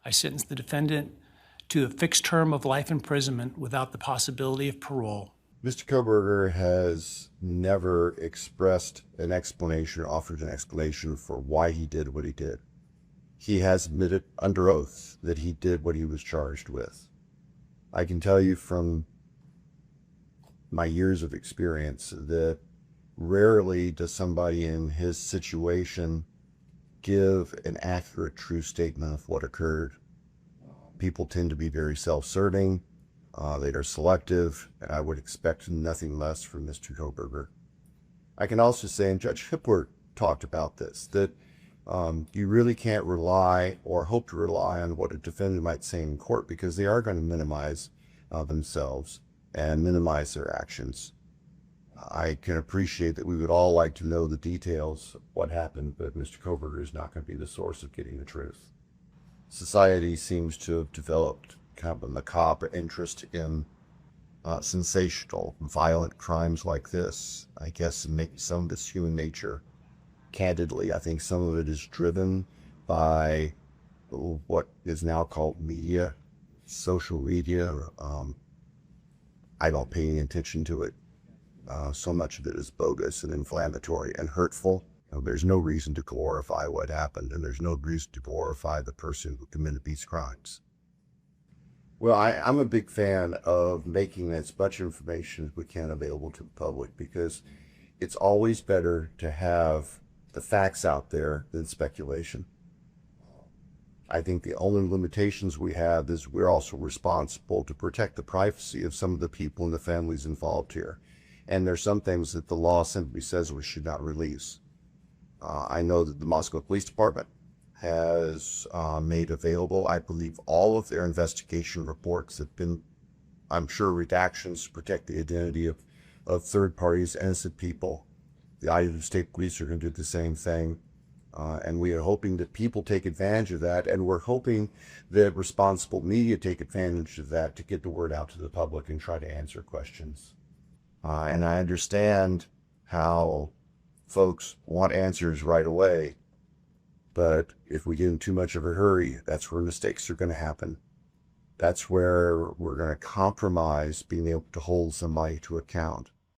I sentenced the defendant to a fixed term of life imprisonment without the possibility of parole. Mr. Kohberger has never expressed an explanation or offered an explanation for why he did what he did. He has admitted under oath that he did what he was charged with. I can tell you from my years of experience that rarely does somebody in his situation give an accurate, true statement of what occurred. People tend to be very self-serving. They are selective, and I would expect nothing less from Mr. Kohberger. I can also say, and Judge Hipler talked about this, that you really can't rely or hope to rely on what a defendant might say in court, because they are going to minimize themselves and minimize their actions. I can appreciate that we would all like to know the details of what happened, but Mr. Kohberger is not going to be the source of getting the truth. Society seems to have developed kind of a macabre interest in sensational, violent crimes like this. I guess maybe some of it's human nature. Candidly, I think some of it is driven by what is now called media, social media. I don't pay any attention to it. So much of it is bogus and inflammatory and hurtful. There's no reason to glorify what happened, and there's no reason to glorify the person who committed these crimes. Well, I'm a big fan of making as much information as we can available to the public, because it's always better to have the facts out there than speculation. I think the only limitations we have is we're also responsible to protect the privacy of some of the people and the families involved here. And there's some things that the law simply says we should not release. I know that the Moscow Police Department has made available, I believe, all of their investigation reports have been, I'm sure, redactions to protect the identity of third parties, innocent people. The Idaho State Police are going to do the same thing. And we are hoping that people take advantage of that, and we're hoping that responsible media take advantage of that to get the word out to the public and try to answer questions. And I understand how folks want answers right away, but if we get in too much of a hurry, that's where mistakes are going to happen. That's where we're going to compromise being able to hold somebody to account.